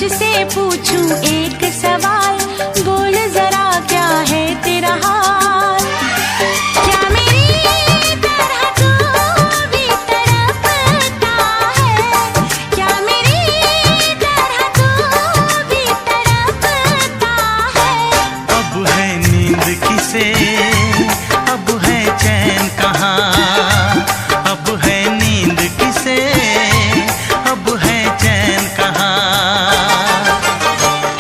तुझसे पूछूं एक सवाल, बोल जरा क्या है तेरा हाल। क्या मेरी तरह तू भी तड़पता है, क्या मेरी तरह तू भी तड़पता है। अब है नींद किसे, अब है चैन कहाँ, अब है नींद किसे, अब है चैन कहाँ।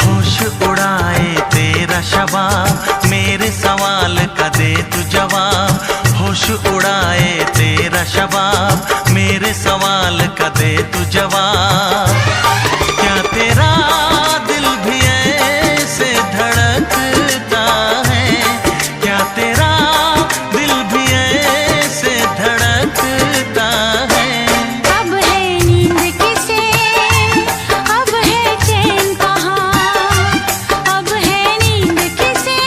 होश उड़ाए तेरा शबाब, मेरे सवाल का दे तू जवाब। होश उड़ाए तेरा शबाब, मेरे सवाल का दे तू जवाब। क्या तेरा दिल भी ऐसे धड़कता है, क्या तेरा दिल भी ऐसे धड़कता है। अब है नींद किसे, अब है चैन कहाँ, अब है नींद किसे,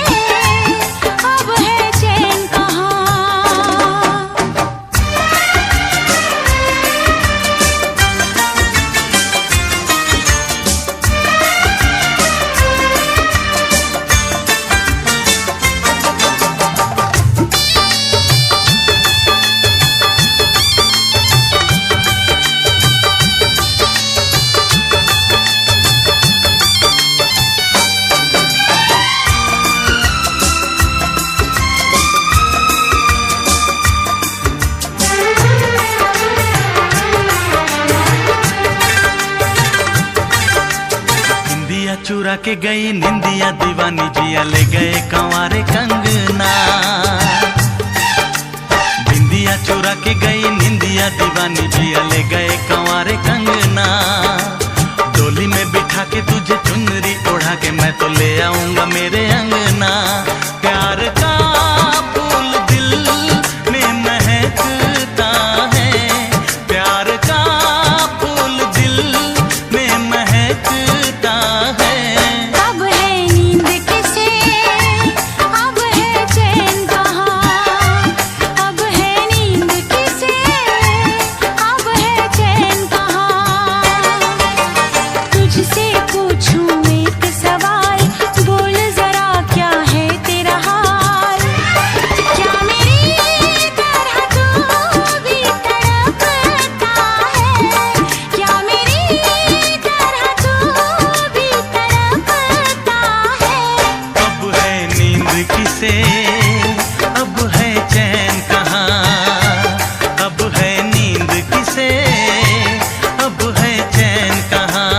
अब है चैन कहाँ। निंदिया चुरा के गई निंदिया दीवानी, जिया ले गए कंवारे कंगना। निंदिया चुरा के गई निंदिया दीवानी, जिया ले गए कंवारे कंगना। डोली में बिठा के तुझे चुनरी ओढ़ा के मैं तो ले आऊंगा मेरे अंगना। प्यार का फूल दिल में महकता है, प्यार का फूल दिल में महकता है। अब है नींद किसे, अब है चैन कहाँ, अब है नींद किसे, अब है चैन कहाँ। तुझसे पूछूं एक सवाल, बोल जरा क्या है तेरा हाल। क्या मेरी तरह तू भी तड़पता है, क्या मेरी तरह तू भी तड़पता है। अब है नींद किसे, अब है चैन कहाँ, अब है नींद किसे, अब है चैन कहाँ।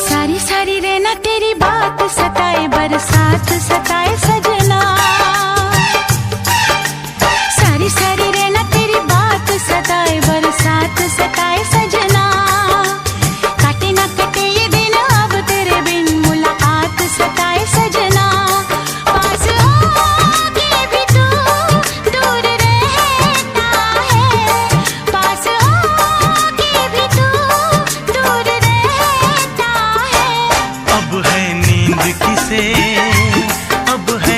सारी सारी रहना तेरी बात सताए, बरसात सताए सजना। सारी सारी रहना तेरी बात सताए, बरसात सताए सजना। काटे ना कटे ये दिन अब तेरे बिन, मुलाकात सताए सजना। पास आके भी तू दूर रहता है, पास आके भी तू दूर रहता है। अब है नींद किसे, अब है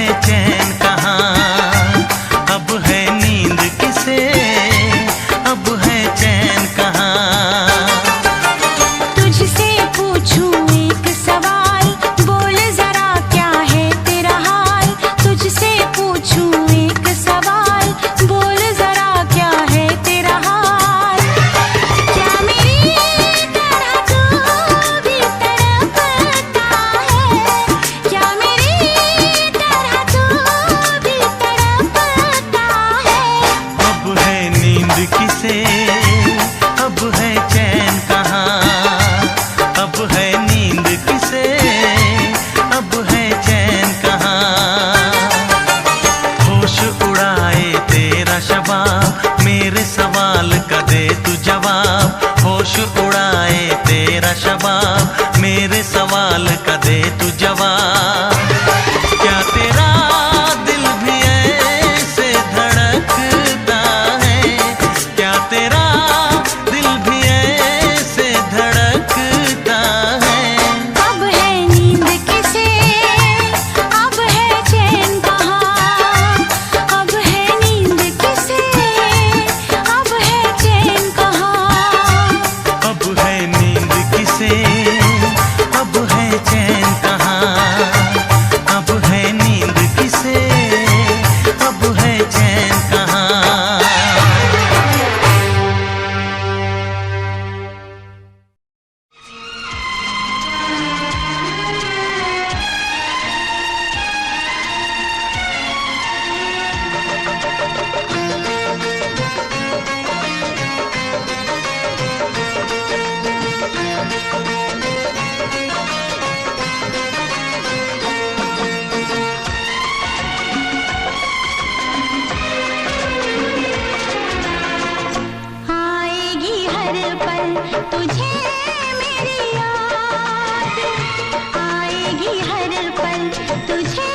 दे तू जवाब। क्या तेरा दिल भी ऐसे धड़कता है, क्या तेरा दिल भी ऐसे धड़कता है। अब है नींद किसे, अब है चैन कहाँ, अब है नींद किसे, अब है चैन कहाँ। अब है नींद किसे, अब है चैन कहाँ। अब है नींद किसे, अब है चैन कहाँ। आएगी हर पल तुझे मेरी याद, आएगी हर पल तुझे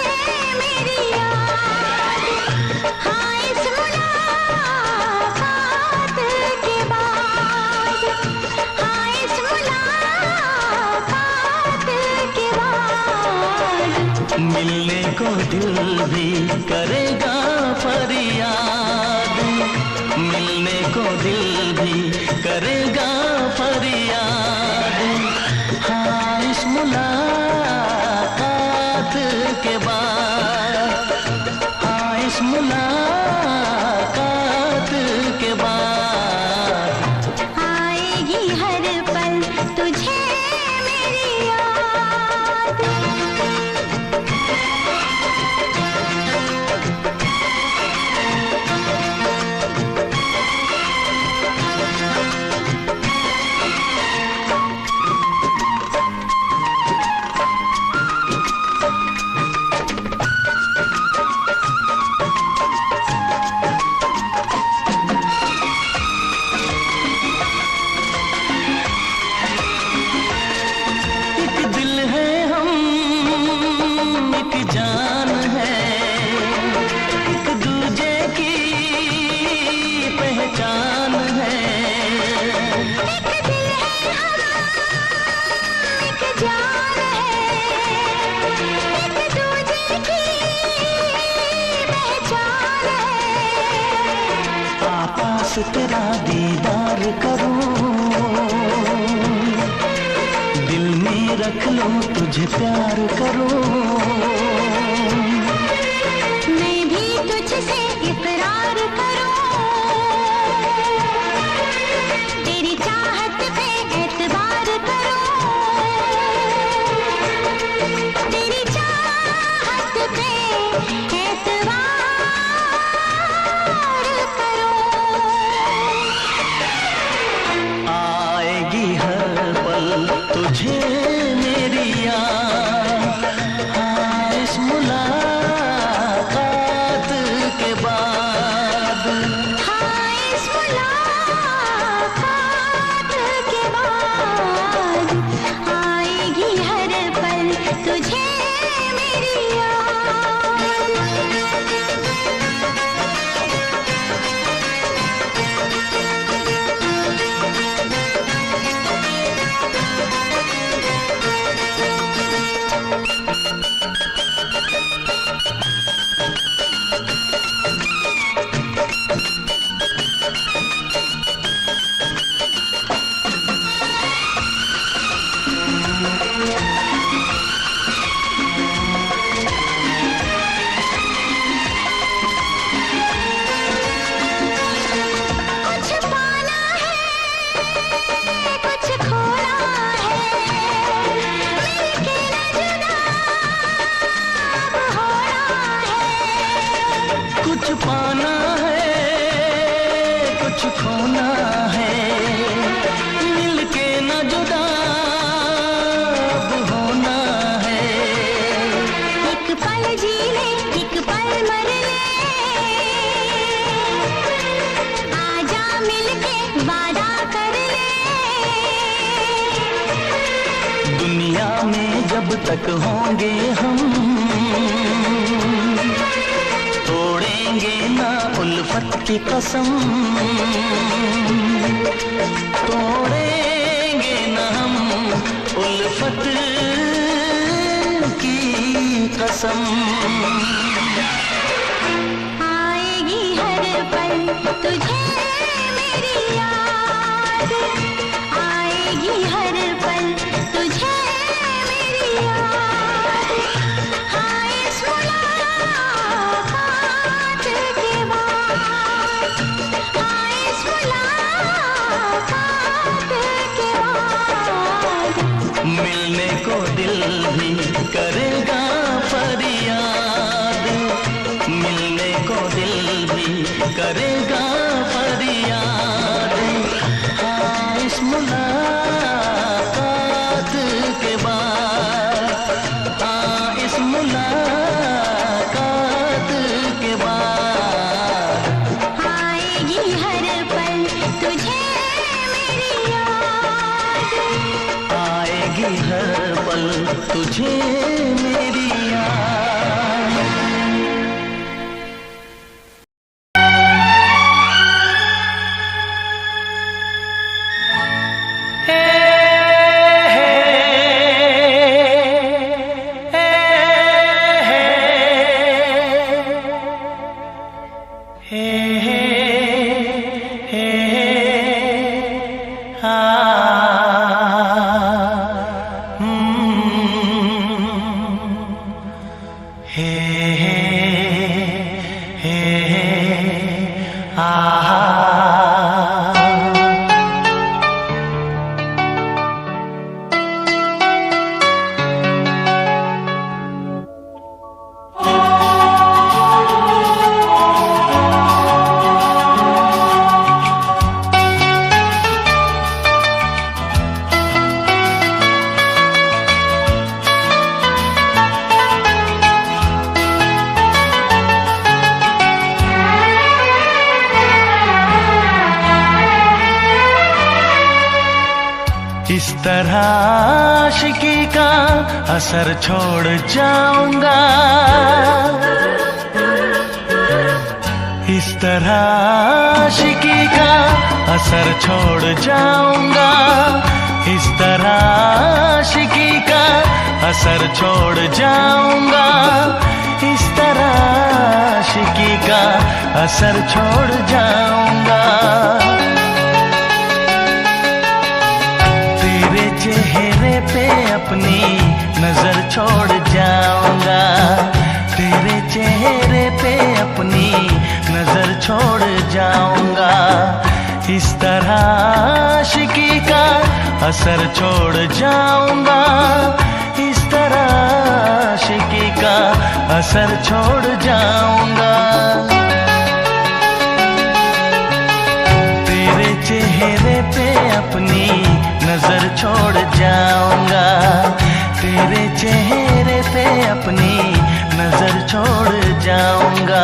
मेरी याद। हाँ इस मुलाकात के बाद, हाँ इस मुलाकात के बाद। मिलने को दिल भी करेगा फरियाद, मिलने को दिल भी करेगा फरियाद। हाँ इस मुलाकात के बाद, हाँ इस मुलाकात के बाद। आएगी हर पल तुझे मेरी याद। एक दिल है हम, एक जान है, एक दूजे की पहचान है। एक दिल है हम, एक जान है, एक दूजे की पहचान है। पास तेरा दीदार करूं, दिल में रख लूं तुझे प्यार करूं। मैं भी तुझसे इकरार करूं, तेरी चाहत पे एतबार करूं, तेरी चाहत पे एतबार करूं। आएगी हर पल तुझे मेरी याद। हाँ इस मुलाकात के बाद। हाँ इस मुलाकात के बाद। आएगी हर पल तुझे मेरी याद। दुनिया में जब तक होंगे हम, तोड़ेंगे ना उल्फत की कसम, तोड़ेंगे ना हम उल्फत की कसम। आएगी हर पल तुझे मेरी याद, आएगी हर पल तुझे मेरी याद। हाँ इस मुलाकात के बाद, हाँ इस मुलाकात के बाद, मिलने को दिल भी करेगा फरियाद, मिलने को दिल भी करेगा फरियाद। हाँ इस मुलाकात के बाद, हाँ इस मुलाकात के बाद, आएगी हर पल तुझे मेरी याद, आएगी हर पल तुझे मेरी याद। इस तरह आशिकी का असर छोड़ जाऊंगा, इस तरह आशिकी का असर छोड़ जाऊंगा, इस तरह आशिकी का असर छोड़ जाऊंगा, इस तरह आशिकी का असर छोड़ जाऊंगा। चेहरे पे अपनी नजर छोड़ जाऊंगा, तेरे चेहरे पे अपनी नजर छोड़ जाऊंगा, इस तरह आशिकी का असर छोड़ जाऊंगा, इस तरह आशिकी का असर छोड़ जाऊंगा। तेरे चेहरे पे अपनी नजर छोड़ जाऊंगा, तेरे चेहरे पे अपनी नजर छोड़ जाऊंगा।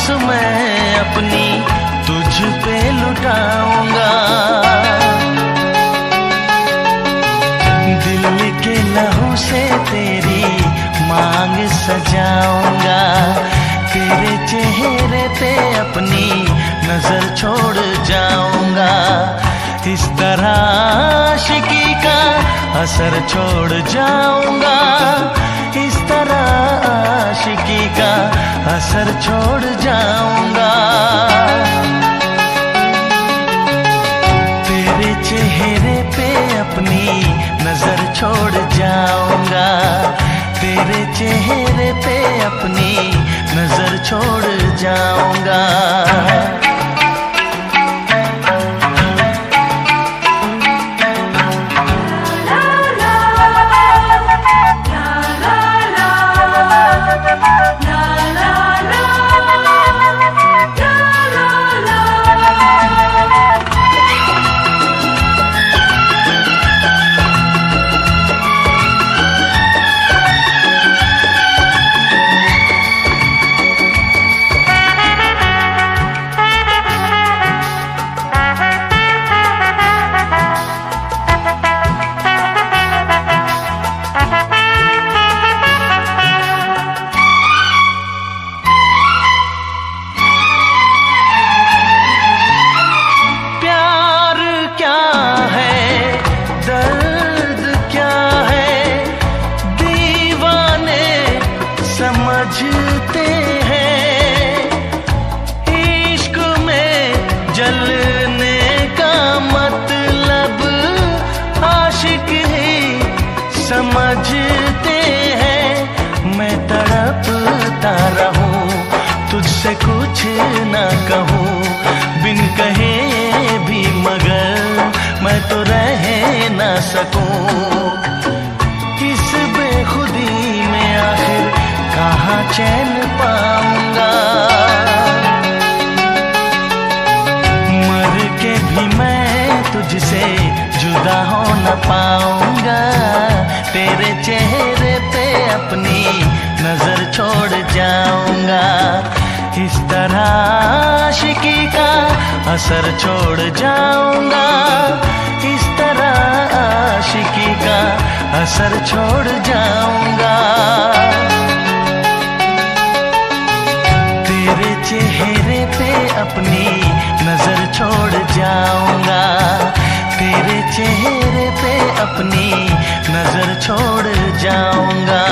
सांस मैं अपनी तुझ पे लुटाऊंगा। दिल के लहू से तेरी मांग सजाऊंगा। तेरे चेहरे पे अपनी नजर छोड़ जाऊंगा। इस तरह आशिकी का असर छोड़ जाऊंगा। इस तरह आशिकी का असर छोड़ जाऊंगा। तेरे चेहरे पे अपनी नजर छोड़ जाऊंगा। तेरे चेहरे पे अपनी नजर छोड़ जाऊंगा। समझते हैं इश्क में जलने का मतलब आशिक ही समझते हैं। मैं तड़पता रहूं तुझसे कुछ न कहूं बिन कहे भी मगर मैं तो रह न सकूं। इस बेखुदी में आखिर कहाँ चैन पाऊंगा। मर के भी मैं तुझसे जुदा हो न पाऊंगा। तेरे चेहरे पे अपनी नजर छोड़ जाऊंगा। इस तरह आशिकी का असर छोड़ जाऊंगा। इस तरह आशिकी का असर छोड़ जाऊंगा। तेरे चेहरे पे अपनी नजर छोड़ जाऊंगा। तेरे चेहरे पे अपनी नजर छोड़ जाऊंगा।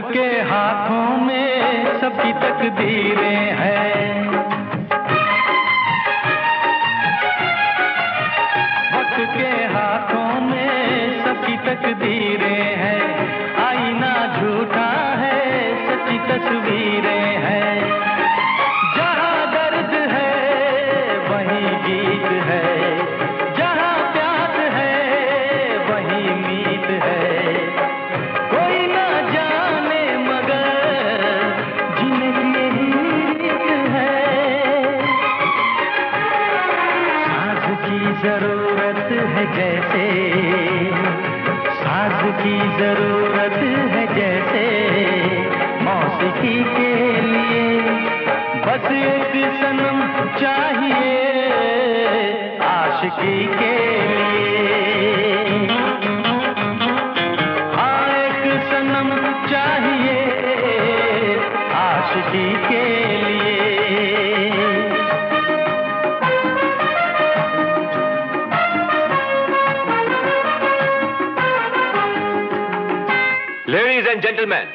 के हाथों में सबकी तकदीरें हैं, वक्त के हाथों में सबकी तकदीरें हैं। आईना झूठा है, सच्ची तस्वीरें हैं। जहाँ दर्द है वहीं गीत है, जहाँ प्यास है वहीं मीत है। कोई ना जाने मगर जीने की यही रीत है। साज की जरूरत है जैसे, साज की जरूरत है जैसे मौसीकी के लिए। बस एक सनम चाहिए आशिकी के लिए। हाँ एक सनम चाहिए आशिकी के लिए। लेडीज एंड जेंटलमैन,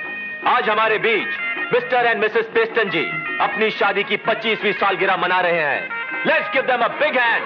आज हमारे बीच मिस्टर एंड मिसेस पेस्टन जी अपनी शादी की 25वीं सालगिरह मना रहे हैं। Let's give them a big hand.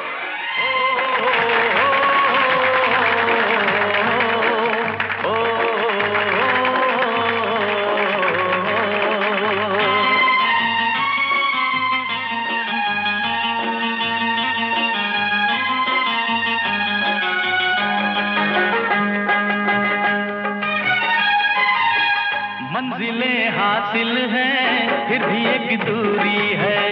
मंजिलें हासिल हैं फिर भी एक दूरी है,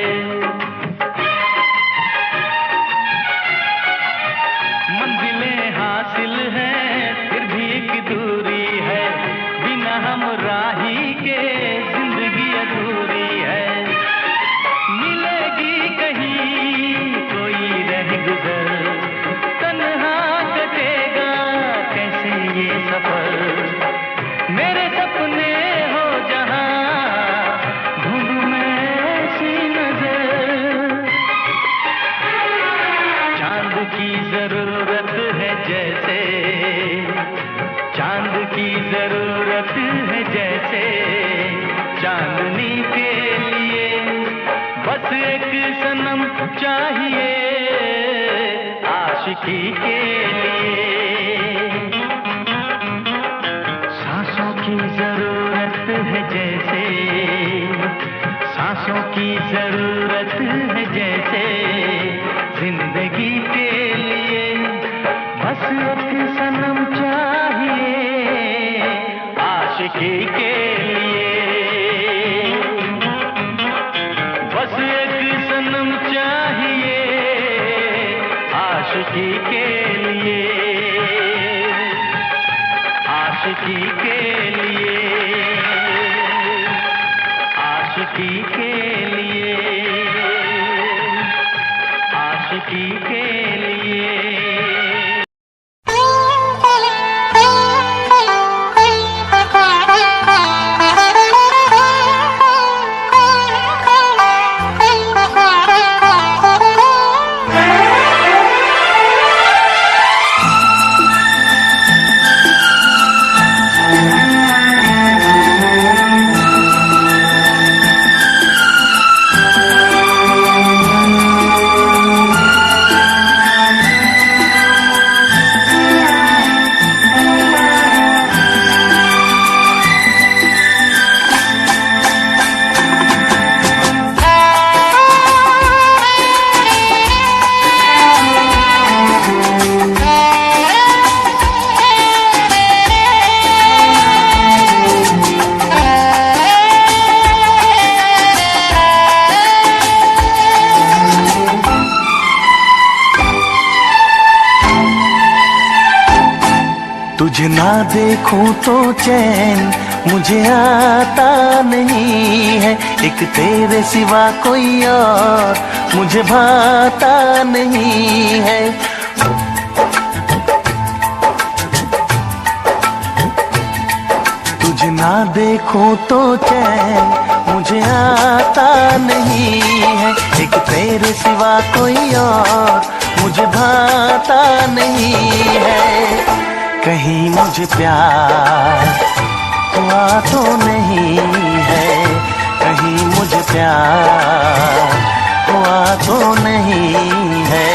मंजिलें हासिल हैं फिर भी एक दूरी है। बिना हम राही के जिंदगी अधूरी है। मिलेगी कहीं कोई रह गुजर, तन्हा कटेगा कैसे ये सफर। मेरे सपने हो जहां ढूंढूं मैं ऐसी नजर। चांद की जरूरत है जैसे, चांद की जरूरत है जैसे चांदनी के लिए। बस एक सनम चाहिए आशिकी के लिए। सांसों की जरूरत है जैसे, सांसों की जरूरत है जैसे जिंदगी के लिए। बस एक सनम चाहिए आशिकी के लिए। बस एक सनम चाहिए आशिकी के लिए, आशिकी के लिए, आशिकी के लिए, आशिकी के लिए। तुझे ना देखूं तो चैन मुझे आता नहीं है। एक तेरे सिवा कोई और मुझे भाता नहीं है। तुझे ना देखूं तो चैन मुझे आता नहीं है। एक तेरे सिवा कोई और मुझे भाता नहीं है। कहीं मुझे प्यार हुआ तो नहीं। प्यार हुआ तो नहीं है।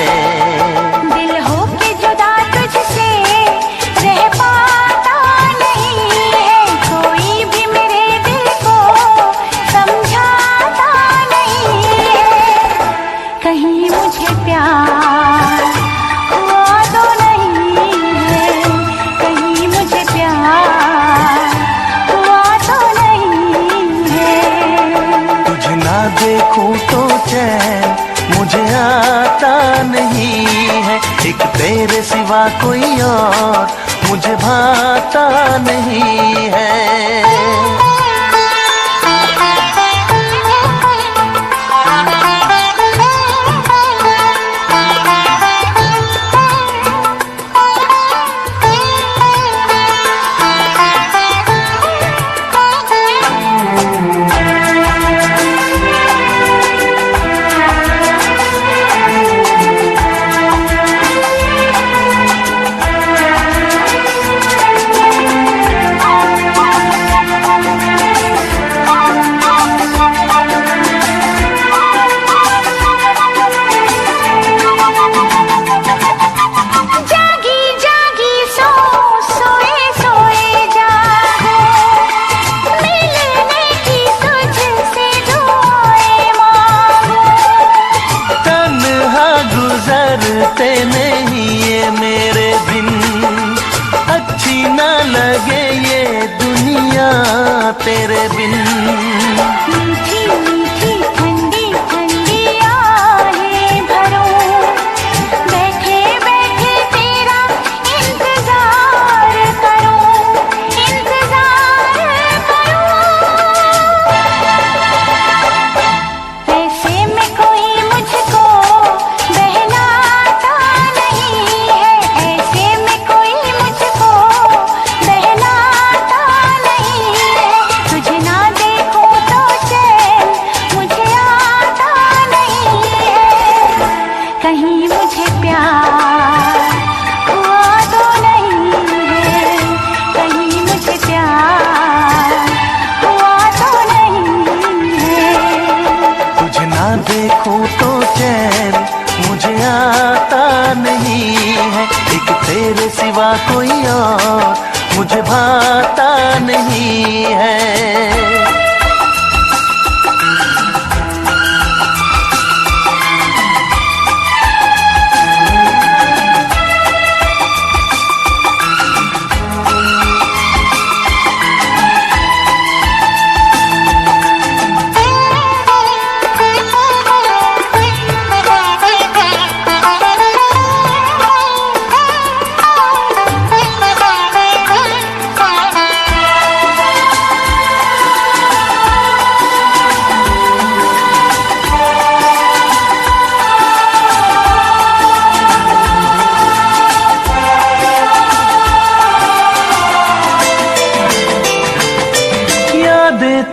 दिल हो के जुदा तुझसे रह पाता नहीं है, कोई भी मेरे दिल को समझाता नहीं है। कहीं मुझे प्यार हुआ तो नहीं है, कहीं मुझे प्यार हुआ तो नहीं है। तुझे ना देखूं तो चैन मुझे आता नहीं है, एक तेरे सिवा कोई और मुझे भाता नहीं है। गुजरते नहीं ये मेरे दिन, अच्छी ना लगे ये दुनिया तेरे बिन। मीठी मीठी ठंडी ठंडी आहें भरो, बैठे बैठे तेरा इंतजार करो, इंतजार करो। ऐसे में कोई मुझको बहलाता नहीं है, ऐसे में कोई मुझको बहलाता नहीं है। तुझे ना देखूं तो चैन मुझे आता नहीं है, कहीं मुझे प्यार हुआ तो नहीं है, कहीं मुझे प्यार हुआ तो नहीं है। तुझे ना देखूं तो चैन मुझे आता नहीं है, एक तेरे सिवा कोई और मुझे भाता नहीं है।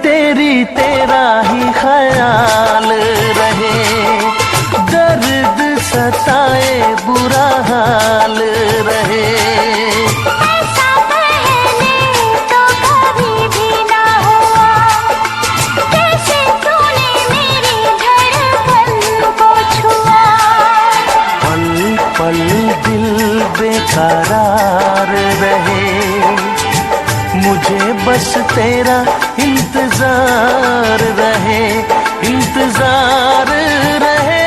तेरी तेरा ही ख्याल रहे, दर्द सताए बुरा हाल रहे। ऐसा पहले तो कभी भी ना हुआ, कैसे तूने मेरी धड़कन को छुआ। पल पल दिल बेकरार रहे, मुझे बस तेरा इंतजार रहे, इंतजार रहे।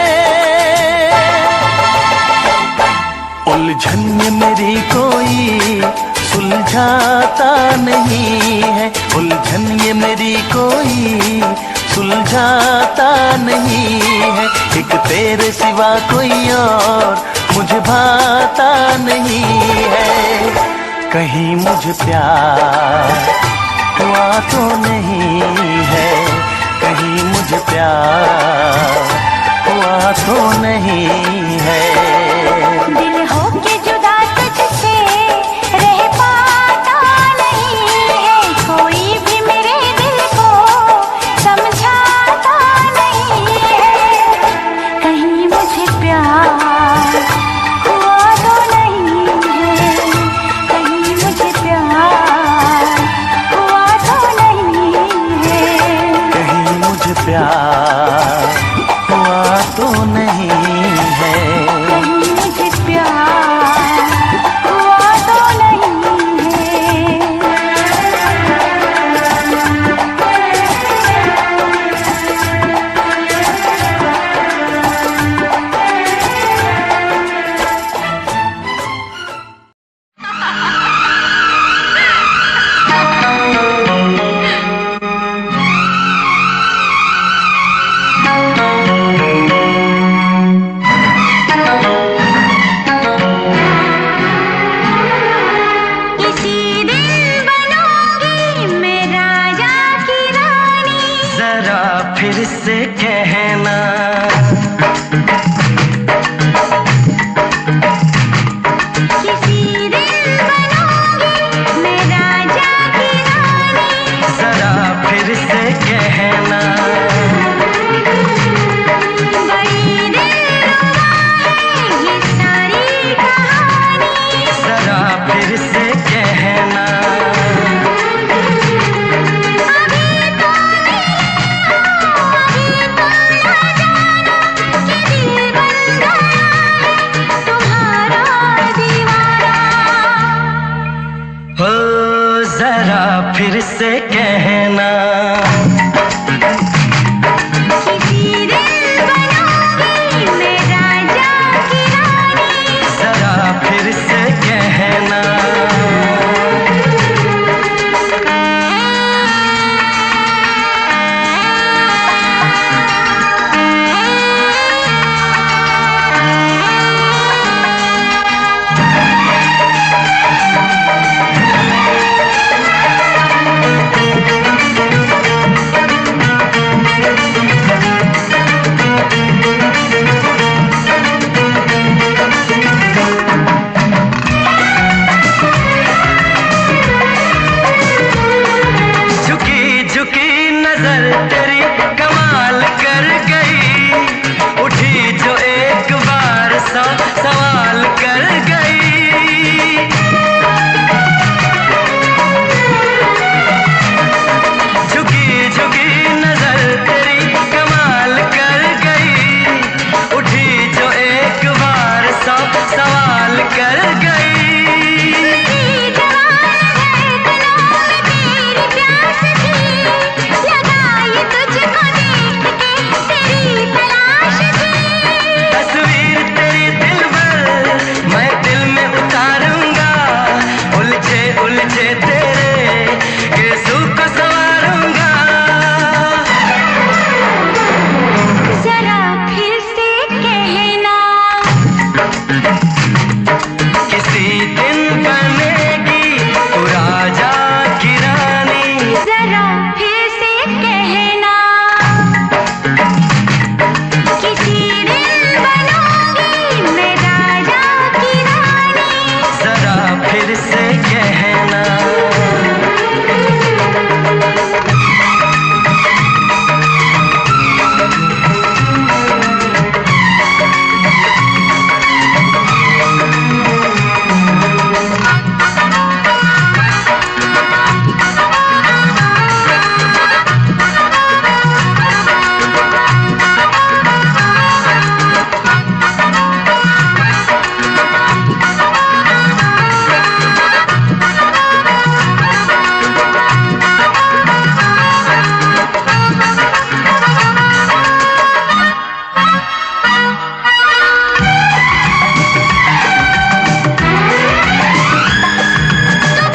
उलझन में मेरी कोई सुलझाता नहीं है, उलझन ये मेरी कोई सुलझाता नहीं है, एक तेरे सिवा कोई और मुझे भाता नहीं है। कहीं मुझे प्यार हुआ तो नहीं है, कहीं मुझे प्यार हुआ तो नहीं है। दिल हो के जुदा तुझसे रह पाता नहीं है, कोई भी मेरे दिल को समझाता नहीं है। कहीं मुझे प्यार हुआ तो नहीं है, कहीं मुझे प्यार हुआ तो नहीं है। कहीं मुझे प्यार से कहना। किसी दिन बनूंगी मैं राजा की रानी। जरा फिर से कहना। बड़ी दिलरुबा है ये सारी कहानी। जरा फिर से कहना। अभी तो दिल बन गया है तुम्हारा दीवाना। हो जरा फिर से कहना। किसी दिन बनूंगी मैं राजा की रानी। जरा फिर से कहना। झुकी झुकी नजर तेरी कमाल कर गई। उठी जो एक बार सौ सवाल कर गई। झुकी झुकी नजर तेरी कमाल कर गई। उठी जो एक बार सौ सवाल कर गई। मेरी जवान धड़कनों में तेरी प्यास थी। लगाई तुझको देख के तेरी तलाश थी। तस्वीर तेरी दिल भर मैं दिल में उतारूंगा। उलझे उलझे तेरे केसों को संवारूंगा। जरा फिर से कहना। किसी दिन बनेगी तू राजा की रानी। जरा फिर से कहना। किसी दिन बनूंगी मैं राजा की रानी। जरा फिर से कहना।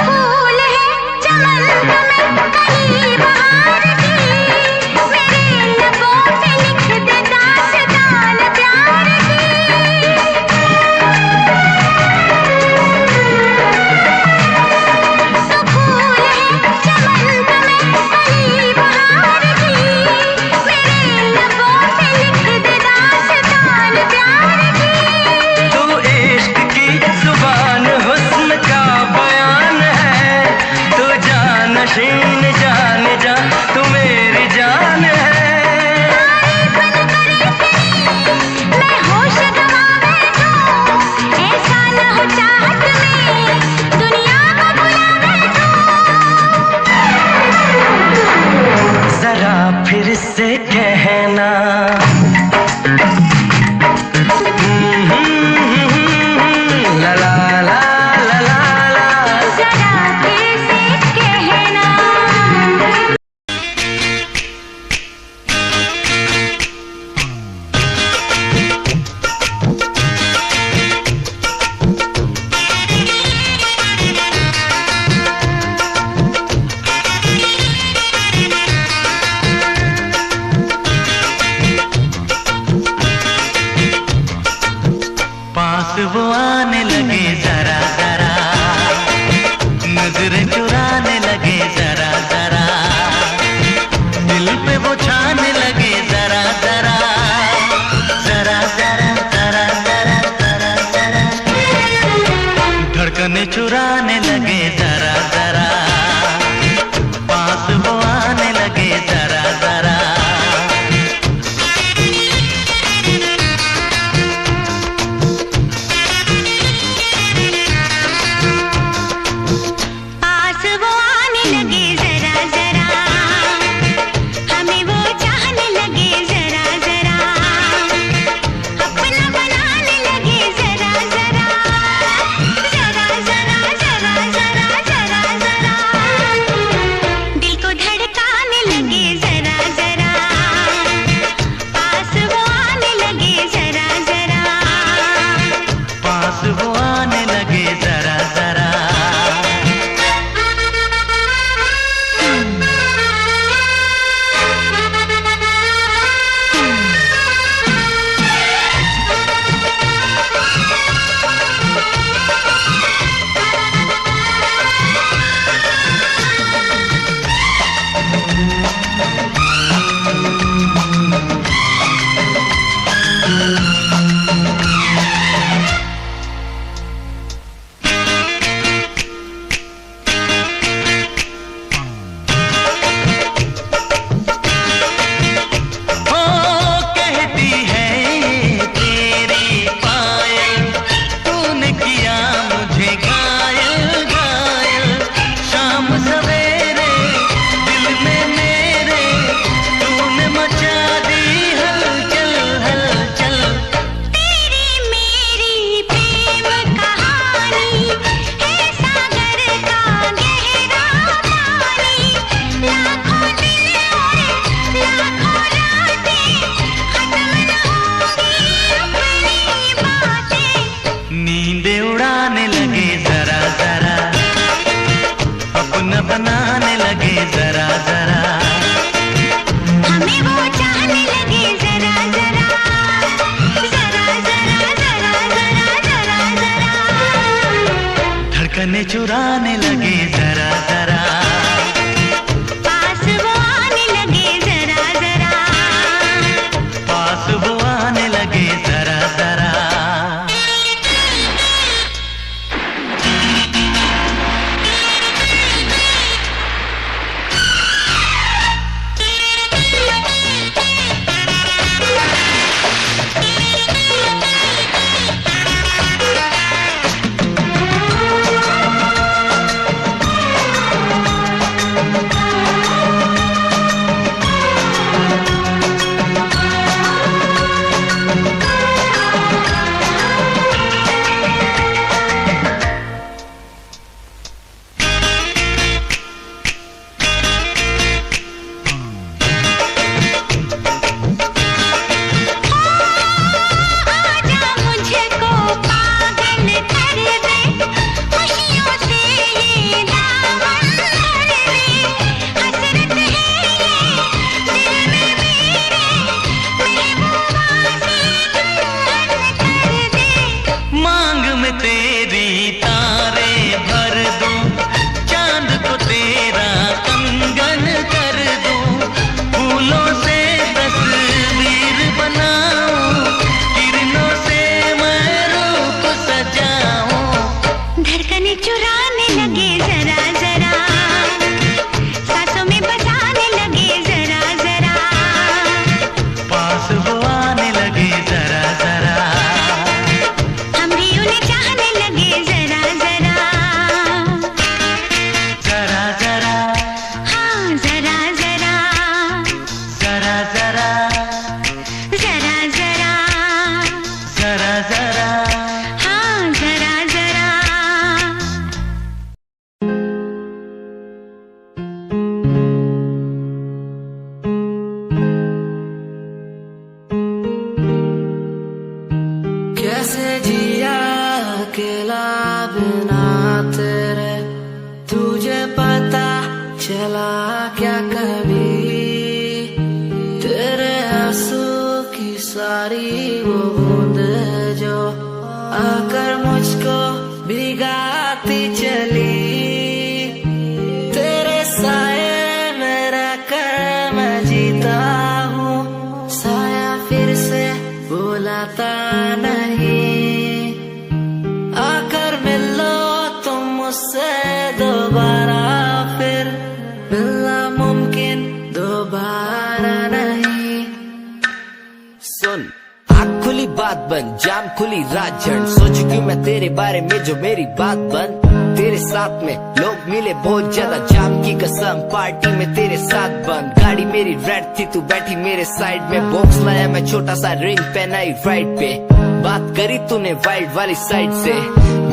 फूल है चमन में कली बहार की। मेरे लबों पे लिख दे दास्तान प्यार की। तो फूल है चमन में कली बहार की। मेरे लबों पे लिख दे दास्तान प्यार की। तू इश्क की जुबान हुस्न का बयान है। तू जानशीन जान जा तू मेरी जान है। तारीफ न करे तेरी मैं होश गंवा बैठूं। ऐसा न हो चाहत में दुनिया को भुला बैठूं। जरा फिर से कहना। ला ला ला ला ला ला। जरा फिर से कहना। लगे जरा जरा, हमें वो चाहने लगे जरा जरा, जरा जरा जरा जरा जरा जरा, धड़कने चुराने लगे जरा जरा, पास वो आने लगे जरा जरा, पास वो आने लगे जरा जरा। चुराने लगे जरा जरा, सांसों में बसाने लगे जरा जरा, पास वो आने लगे जरा जरा, हम भी उन्हें चाहने लगे जरा जरा, जरा जरा, हाँ जरा जरा, जरा जरा, जरा जरा, जरा जरा। हाँ जरा जरा। कैसे जिया अकेला बिना तेरे, तुझे पता चला क्या कभी, तेरे आंसू की सारी वो बूंद जो आकर मुझको भिगाती चली, तेरे साए में रहकर मैं जीता हूँ, साया फिर से बुलाता नहीं, आकर मिलो तुम मुझसे दोबारा, फिर मिलना मुमकिन दोबारा नहीं। सुन, आँख खुली बात बन, जाम खुली रात जन, सोचू क्यों मैं तेरे बारे में जो मेरी बात बन, तेरे साथ में लोग मिले बहुत ज्यादा, जाम की कसम पार्टी में तेरे साथ बंद, गाड़ी मेरी रेड थी तू बैठी मेरे साइड में, बॉक्स लाया मैं छोटा सा रिंग पहनाई राइट पे, बात करी तूने वाइड वाली साइड से,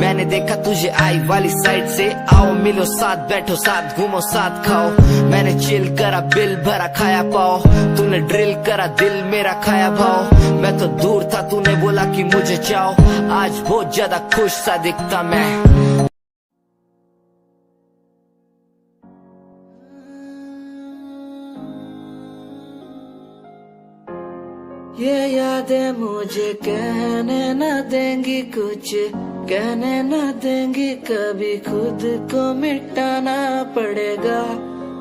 मैंने देखा तुझे आई वाली साइड से, आओ मिलो साथ बैठो साथ घूमो साथ खाओ, मैंने चिल करा बिल भरा खाया पाओ, तूने ड्रिल करा दिल मेरा खाया भाव, मैं तो दूर था तूने बोला कि मुझे चाहो, आज बहुत ज्यादा खुश सा दिखता मैं। ये यादें मुझे कहने न देंगी कुछ, कहने न देंगी कभी, खुद को मिटाना पड़ेगा,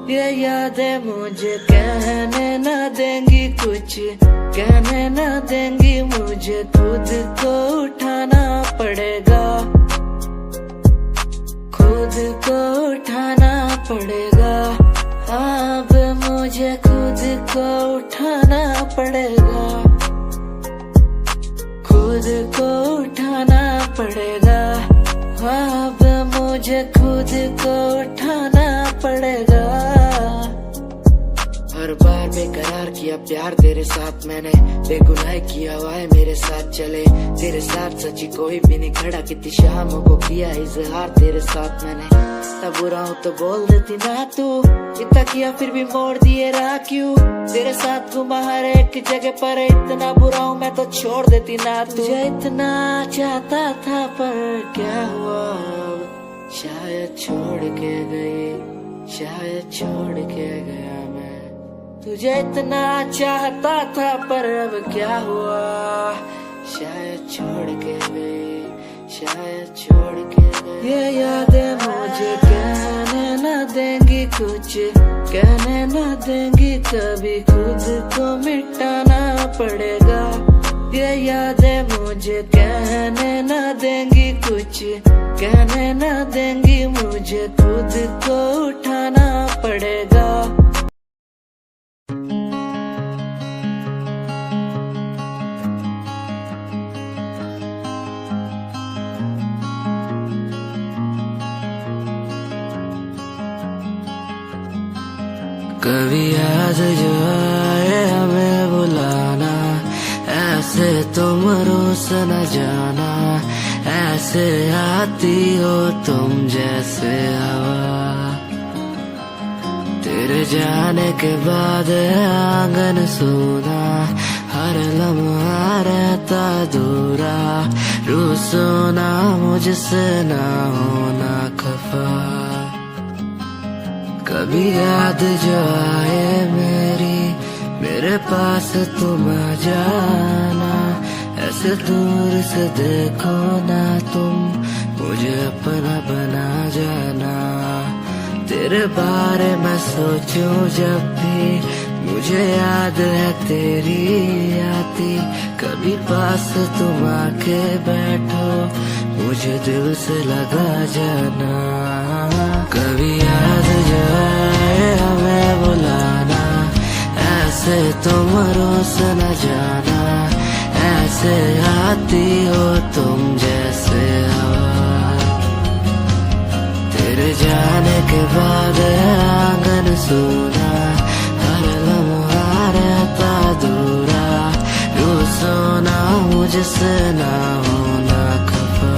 ये यादें मुझे कहने न देंगी कुछ, कहने न देंगी मुझे, खुद को उठाना पड़ेगा, खुद को उठाना पड़ेगा, अब मुझे खुद को उठाना पड़ेगा, खुद को उठाना पड़ेगा, अब मुझे खुद को उठाना पड़ेगा। हर बार बेकरार किया प्यार तेरे साथ मैंने, बेगुनाह किया वाए मेरे साथ चले, तेरे साथ सच्ची कोई भी नहीं खड़ा, कितनी शामों को किया इजहार तेरे साथ मैंने, इतना बुरा हूँ तो बोल देती ना तू, इतना किया फिर भी मोड़ दिए राह क्यों, तेरे साथ घुमा हर एक जगह पर, इतना बुरा हूँ मैं तो छोड़ देती ना तू, तुझे इतना चाहता था पर क्या हुआ, शायद छोड़ के गई, शायद छोड़ के गया मैं। तुझे इतना चाहता था पर अब क्या हुआ, शायद छोड़ के गई, शायद छोड़ के गई। ये यादें मुझे कहने न देंगी कुछ, कहने न देंगी कभी, खुद को मिटाना पड़ेगा। ये यादें मुझे कहने न देंगी कुछ, कहने न देंगी मुझे, खुद को उठाना पड़ेगा। कभी याद जो आए हमें बुलाना, ऐसे तुम रोस न जाना, ऐसे आती हो तुम जैसे हवा। तेरे जाने के बाद आंगन सूना, हर लम्हा रहता दूरा, रूसो ना मुझसे ना होना खफा। कभी याद जो आए मेरे पास तुम आ जाना, ऐसे दूर से देखो ना तुम, मुझे अपना बना जाना। तेरे बारे में सोचूं जब भी, मुझे याद है तेरी आती, कभी पास तुम आके बैठो, मुझे दिल से लगा जाना। कभी याद जो आए हमें बुलाना, ऐसे तुम रोस न जाना, ऐसे आती हो तुम जैसे हवा। तेरे जाने के बाद आंगन सूना, हर लम्हा रहता दूरा, रूसो ना मुझसे ना होना खफा।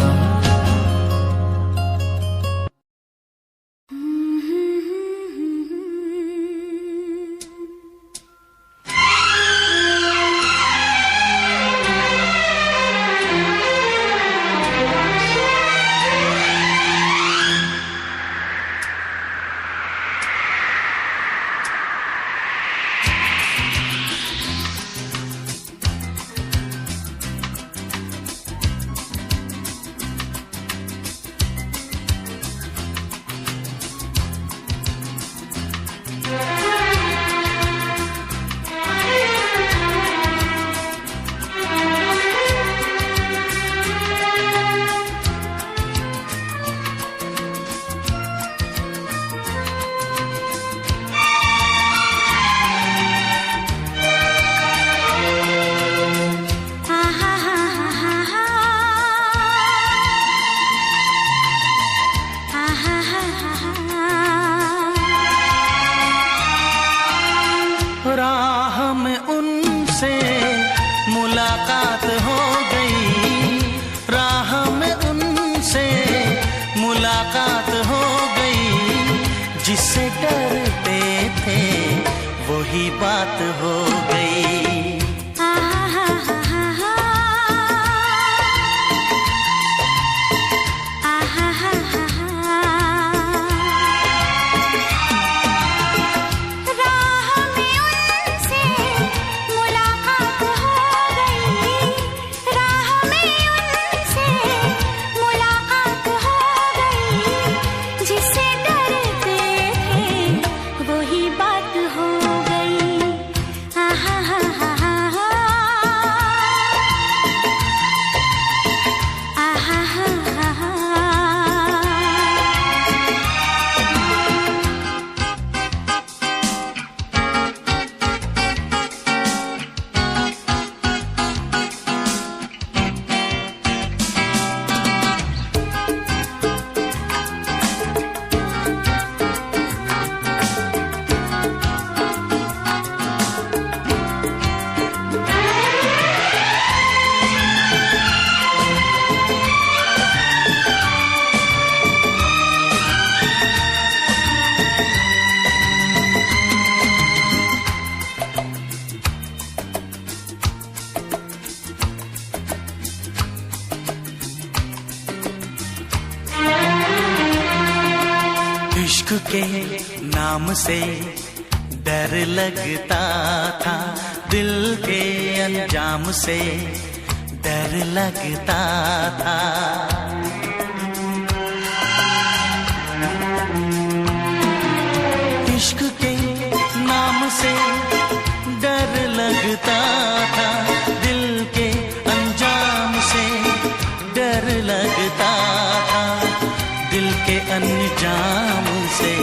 राह में उनसे मुलाकात हो गई, राह में उनसे मुलाकात हो गई, जिससे डरते थे वही बात हो गई। जिससे डरते थे वही बात हो गई। से डर लगता था, दिल के अंजाम से डर लगता था। इश्क के नाम से डर लगता था, दिल के अंजाम से डर लगता था, दिल के अंजाम से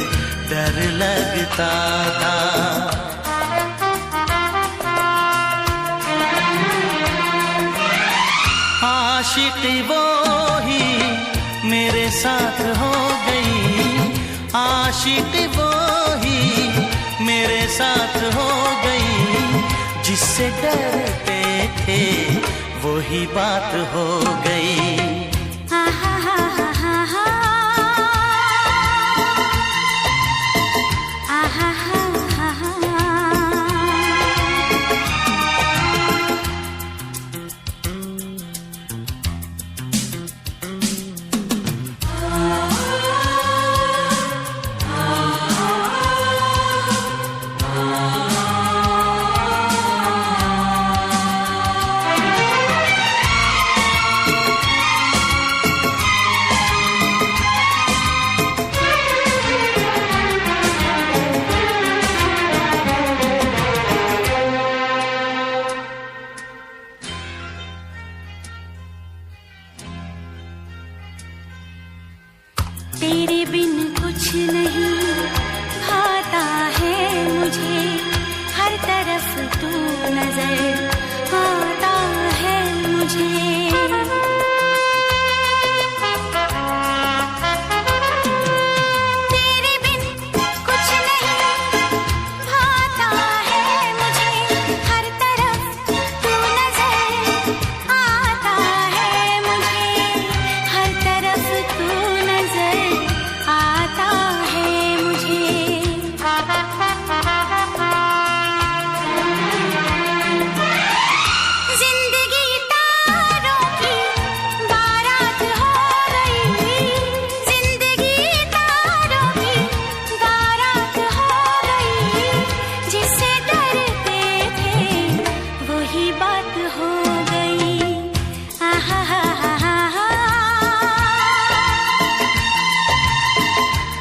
डर लगता था। आशिकी वो ही मेरे साथ हो गई, आशिकी वो ही मेरे साथ हो गई, जिससे डरते थे वही बात हो गई। तेरे बिन कुछ नहीं भाता है मुझे, हर तरफ तू नजर आता है मुझे। तेरे बिन कुछ नहीं भाता है मुझे, हर तरफ तू नजर आता है मुझे, हर तरफ तू नजर आता है मुझे। जिंदगी तारों की बारात हो गई, जिंदगी तारों की बारात हो गई, जिससे डरते थे वही बात हो गई। आहा हा हा हा हा,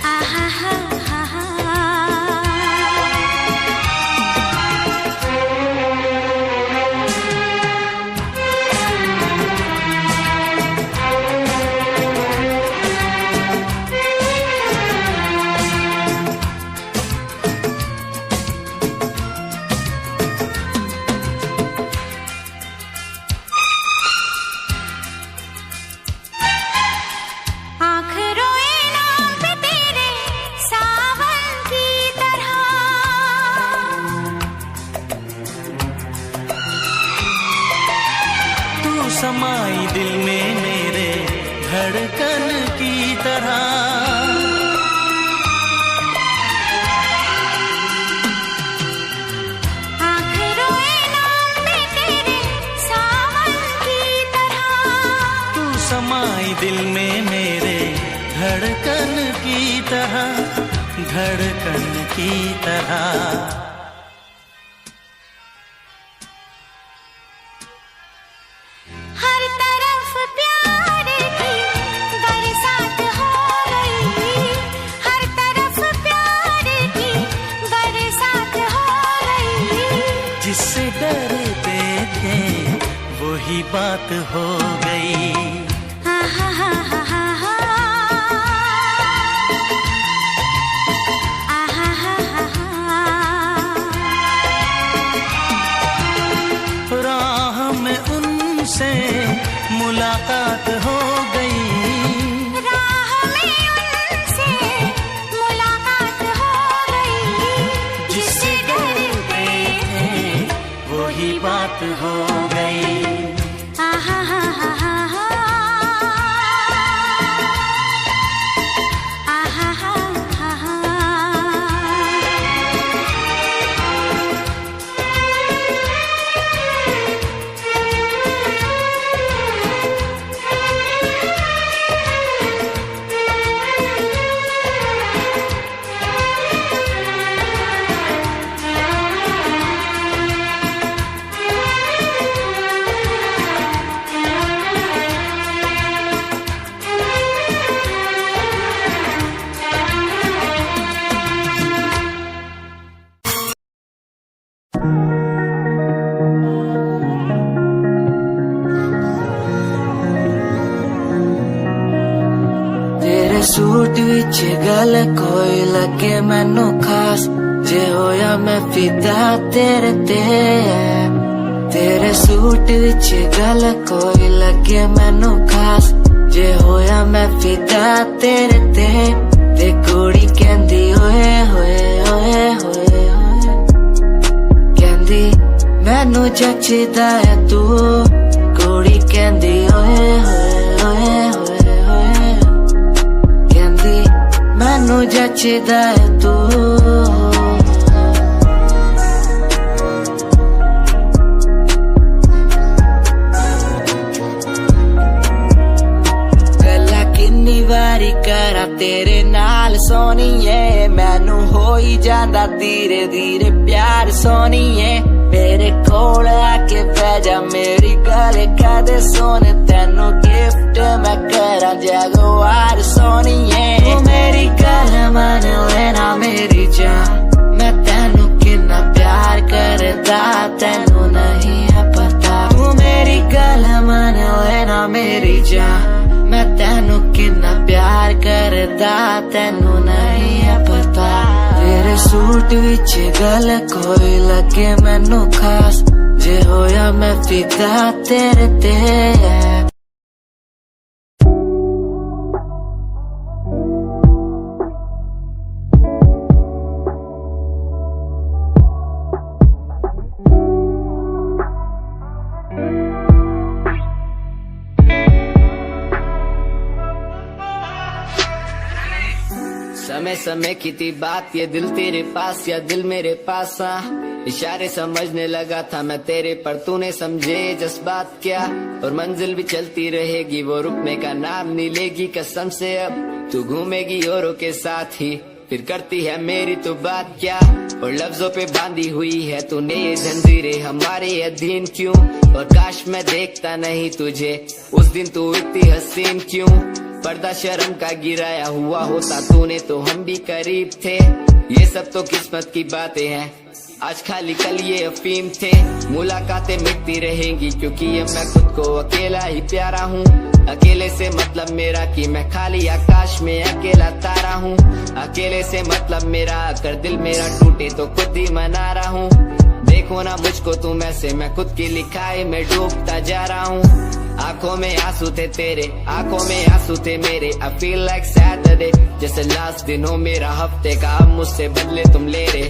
आहा हा हा हा। आँख रोए नाम पे तेरे सावन की तरह, तू समाई दिल में मेरे धड़कन की तरह, आँख रोए नाम पे तेरे सावन की तरह, तू समाई दिल में मेरे धड़कन की तरह, धड़कन की तरह। हर तरफ प्यार की बरसात हो गई, हर तरफ प्यार की बरसात हो गई, जिससे डरते थे वही बात हो गई। आहा हा हा हा हा, आहा हा हा हा। राह में उनसे मुलाकात हो गई, राह में उनसे मुलाकात हो गई, जिससे डरते थे वही बात हो गई। आहा हा हा हा हा, आहा हा हा हा। विच गल कोई लगे मैनू खास जे होया मैं फिदा तेरे ते तेरे सूट विच गल कोई लगे मैनू खास जे होया मैं फिदा तेरे ते कुड़ी कहंदी ओए होए ओए होए कहंदी मैनू जचदा है तू कुड़ी कहंदी ओए होए ओए होए कहंदी मैनू जचदा है तू वारी करा तेरे नाल सोनीए मैनू हो ही जांदा धीरे धीरे प्यार सोनीए मेरे कोल आके बह जा मेरी गल कदे सोने तेनू गिफ्ट मैं करा जगवार सोनीए तू मेरी गल मन लेना मेरी जान मैं तेनू कितना प्यार करदा तेनू नहीं है पता तू मेरी गल मन लेना मेरी जान मैं तेनू कितना प्यार करदा तेनू नहीं है पता तेरे सूट विच गल कोई लगे मैनू खास जे होया मैं फिदा तेरे ते समय समय की थी बात ये दिल तेरे पास या दिल मेरे पास इशारे समझने लगा था मैं तेरे पर तूने समझे जज्बात क्या और मंजिल भी चलती रहेगी वो रुकने का नाम नहीं लेगी कसम से अब तू घूमेगी औरों के साथ ही फिर करती है मेरी तो बात क्या और लफ्जों पे बांधी हुई है तूने ये जंजीरें हमारे अधीन क्यों और काश मैं देखता नहीं तुझे उस दिन तू इतनी हसीन क्यों पर्दा शर्म का गिराया हुआ होता तूने तो हम भी करीब थे ये सब तो किस्मत की बातें हैं आज खाली कल ये अफीम थे मुलाकातें मिटती रहेंगी क्योंकि अब मैं खुद को अकेला ही प्यारा हूँ अकेले से मतलब मेरा कि मैं खाली आकाश में अकेला तारा हूँ अकेले से मतलब मेरा अगर दिल मेरा टूटे तो खुद ही मना रहा हूँ देखो ना मुझको तुम ऐसे मैं खुद की लिखाई में डूबता जा रहा हूँ आंखों में आंसू थे तेरे आंखों में आंसू थे मेरे I feel like Saturday जैसे लास्ट दिन हो मेरा हफ्ते का अब मुझसे बदले तुम ले रहे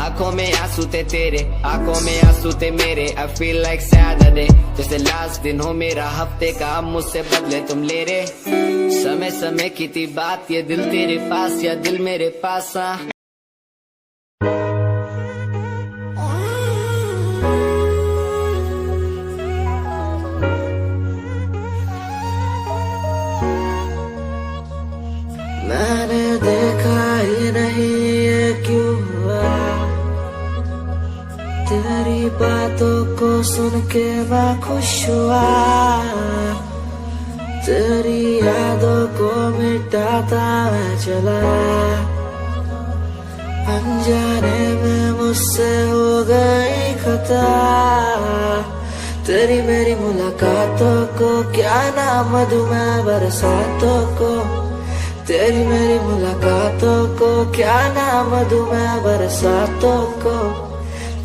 आंखों में आंसू थे तेरे आंखों में आंसू थे मेरे I feel like Saturday जैसे लास्ट दिन हो मेरा हफ्ते का अब मुझसे बदले तुम ले रहे समय समय की थी बात ये दिल तेरे पास या दिल मेरे पास मैंने देखा ही नहीं ये क्यों हुआ तेरी बातों को सुन के मैं खुश हुआ तेरी यादों को मिटाता मैं चला अनजाने में मुझसे हो गई खता तेरी मेरी मुलाकातों को क्या नाम दूं मैं बरसातों को तेरी मेरी मुलाकातों को क्या नाम दूं मैं बरसातों को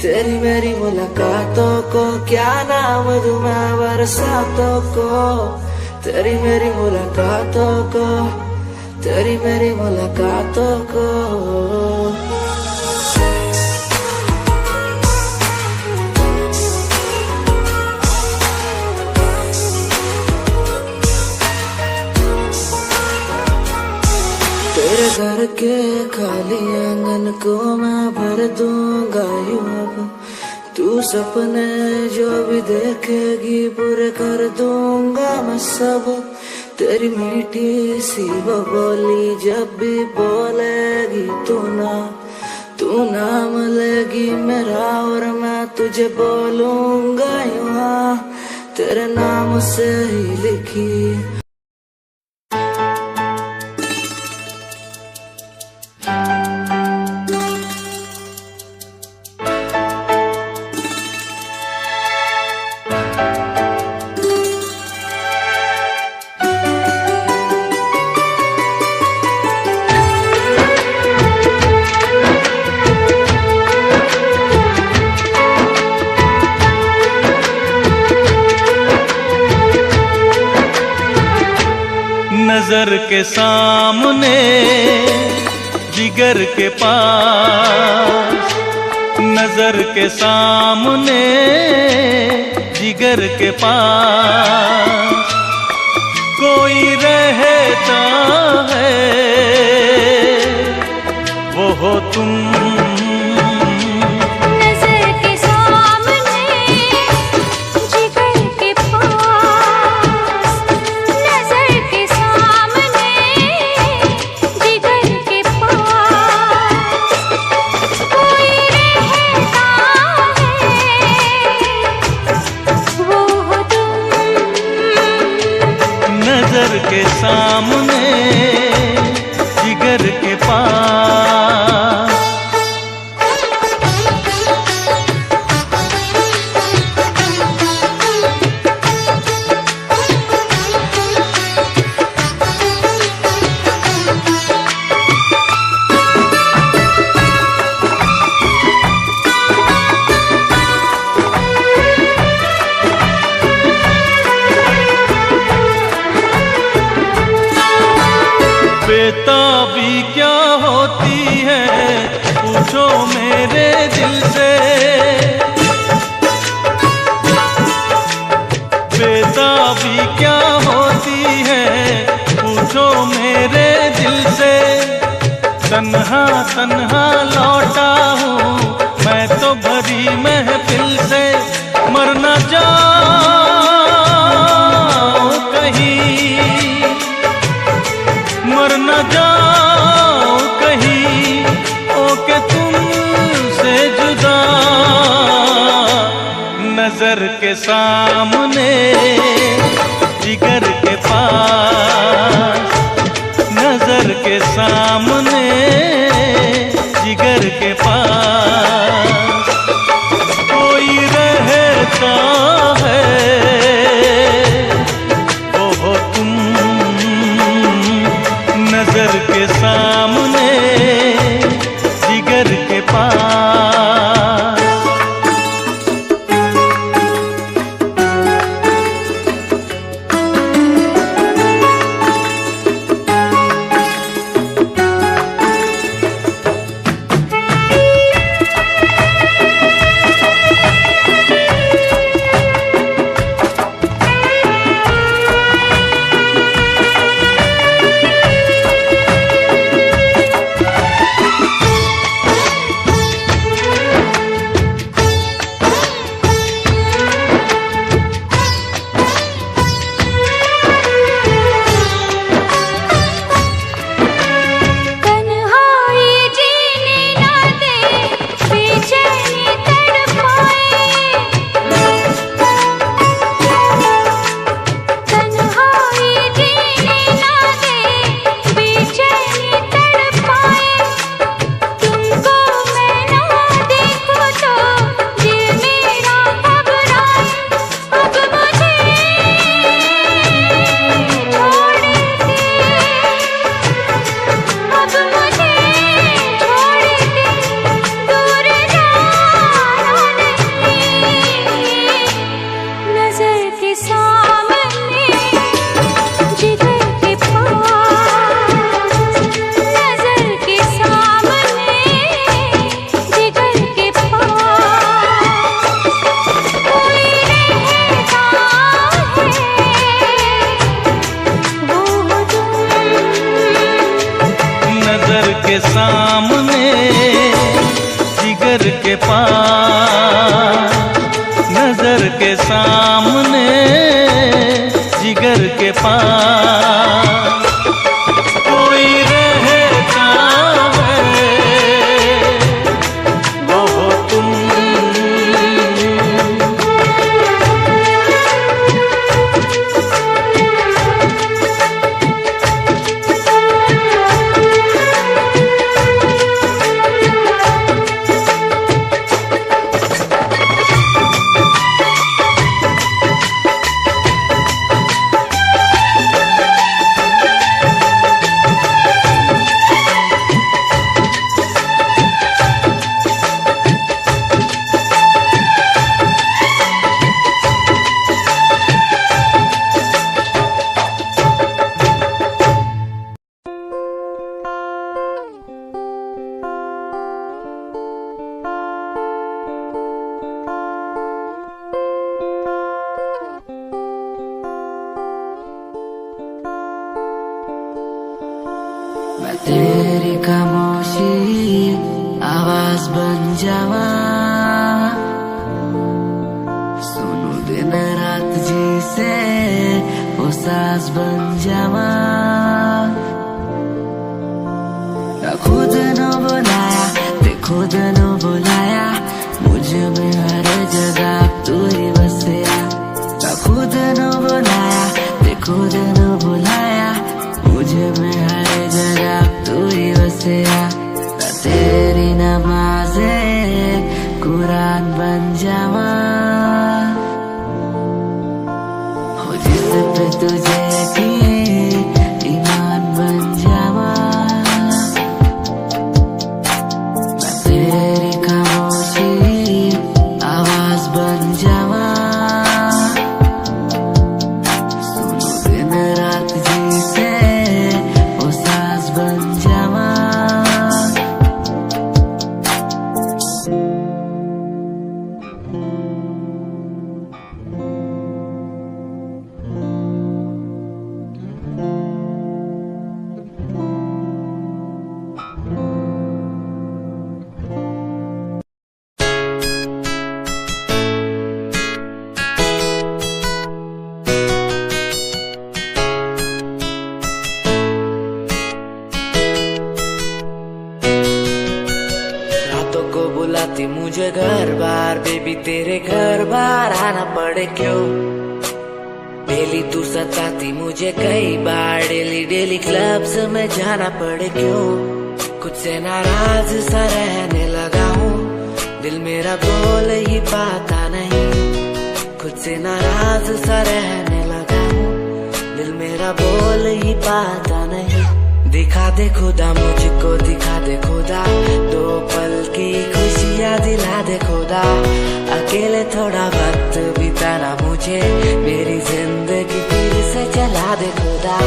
तेरी मेरी मुलाकातों को क्या नाम दूं मैं बरसातों को तेरी मेरी मुलाकातों को तेरी मेरी मुलाकातों को तेरे घर के खाली आंगन को मैं भर दूंगा यूं अब तू सपने जो भी देखेगी पूरे कर दूंगा मैं सब तेरी मीठी सी वो बोली जब भी बोलेगी तू नाम लेगी मेरा और मैं तुझे बोलूंगा यूं तेरे नाम से ही लिखी नजर के सामने जिगर के पास, नजर के सामने जिगर के पास कोई रहता है, वो हो तुम। नजर के सामने जिगर के पास, नजर के सामने जिगर के पास कोई रहता है, वो हो तुम। नजर के सामने जिगर के पास। बेताबी क्या होती है पूछो मेरे दिल से, बेताबी क्या होती है पूछो मेरे दिल से। तन्हा तन्हा लौटा हूँ मैं तो भरी महफिल से, मर न जाऊं कहीं, मर न जाओ कहीं ओके तुमसे जुदा। नजर के सामने जिगर के पास, नजर के सामने जिगर के पास कोई रहता है, वो हो तुम। नजर के सामने जिगर के पास। के सामने जिगर के पास, नजर के सामने जिगर के पास कोई रहता है, वो हो तुम। जावा, सुनू दिन रात जी से वो सास बन जावा। खुद न बुलाया ते खुद न बुलाया, मुझ में हर जगह तू ही बसया। खुद न बुलाया ते खुद न बुलाया, मुझे में हर जगह तू ही बसया। तेरी नमाज़े कुरान बन जावा, हो जिस पे तुझे की ईमान बन जावा। मैं तेरी खामोशी आवाज बन जावा, सुनो दिन रात जी से वो सास बन जावा। रातों को बुलाती मुझे घर बार, बेबी तेरे घर बार आना पड़े क्यों। डेली तू सताती मुझे कई बार, डेली डेली क्लब्स में जाना पड़े क्यों। खुद से नाराज सा रहने लगा हूँ, दिल मेरा बोल ही पाता नहीं। खुद से नाराज सा रहने लगा हूँ, दिल मेरा बोल ही पाता नहीं। दिखा दे खुदा मुझको, दिखा दे खुदा, दो पल की खुशियाँ दिला दे खुदा। अकेले थोड़ा वक्त बिताना मुझे, मेरी जिंदगी फिर से चला दे खुदा।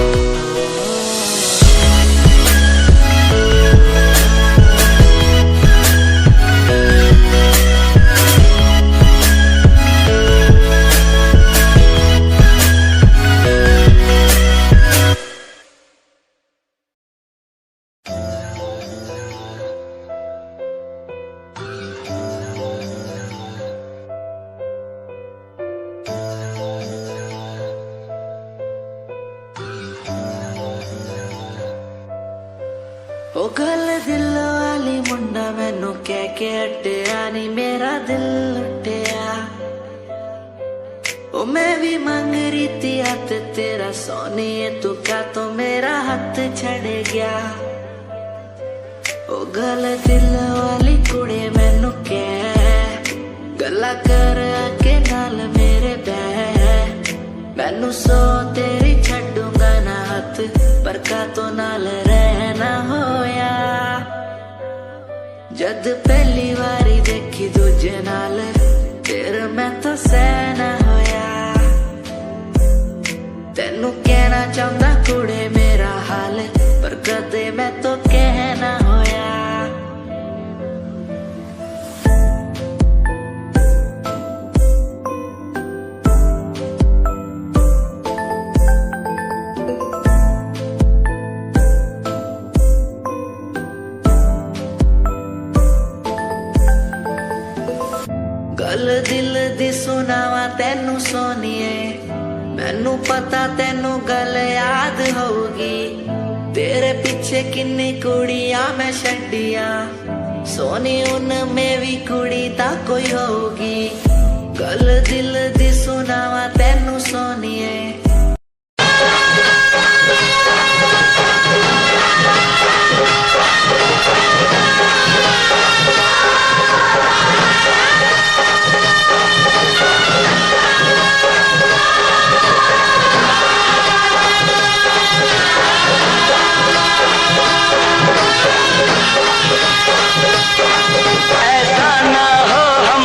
ओ गल दिल वाली मुंडा मैनू कह के हटिया नी, मेरा दिल लुटिया। ओ मैं भी मांग रही थी हाथ तेरा सोनिए, तू क्या तो मेरा हाथ छड़ गया। ओ गल दिल वाली कुड़ी मैनू कह, गला कर के नाल मेरे बह। मैनू सो तेरी छड़ूंगा ना हाथ, पर का तो नाल रहना होया। जद पहली बारी देखी दूजे नाल, फिर मैं तो सहना होया। तेनू कहना चाहता कुड़े मेरा हाल, पर कदे मैं तो कहना होया। गल दिल दी सुनावा तेनू सोनिए, मैनू पता तेनू गल याद होगी। तेरे पीछे किन्नी कुड़ियां मैं छड्डियां, सोनी उनमें भी कुड़ी ता कोई होगी। गल दिल दी सुनावा तेनू सोनिए। ऐसा ना हो हम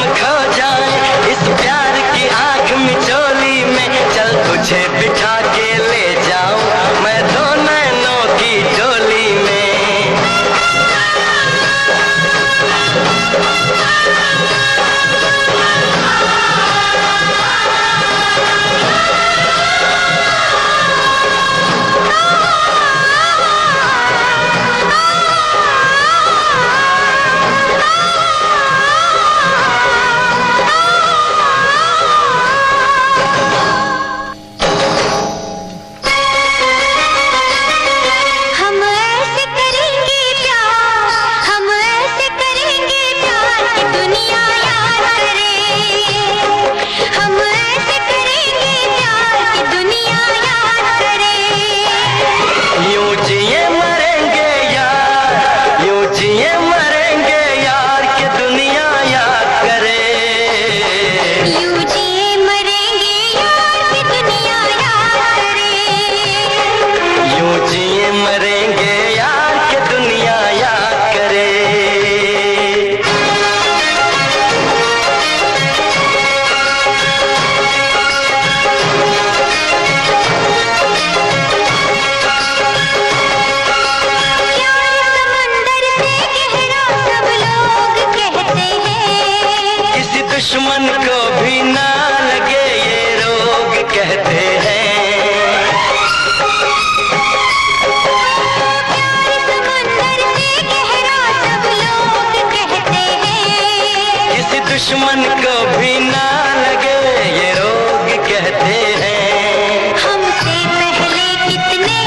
दुश्मन को भी ना लगे ये रोग कहते हैं। हमसे पहले कितने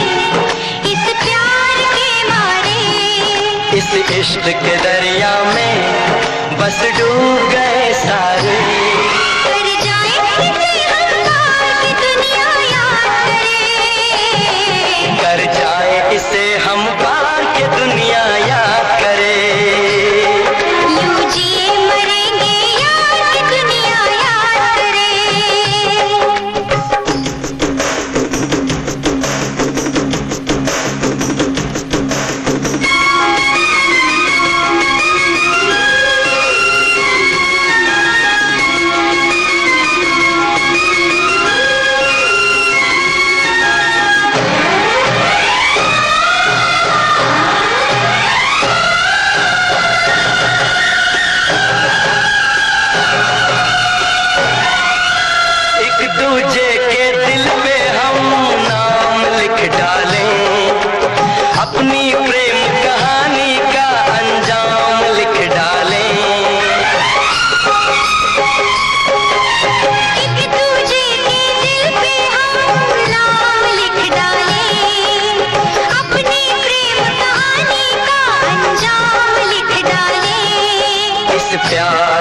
इस प्यार के मारे, इस इश्क के दरिया में बस डूब गए सारे। कर जाए इसे हम पार कि दुनिया याद करे, कर जाए इसे हम पार के दुनिया याद करे। यूं जिए मरेंगे यार कि दुनिया याद करे। एक दूजे के दिल पे हम नाम लिख डालें, अपनी प्रेम कहानी का अंजाम लिख डालें। एक दूजे के दिल पे हम नाम लिख डालें, अपनी प्रेम कहानी का अंजाम लिख डालें। इस प्यार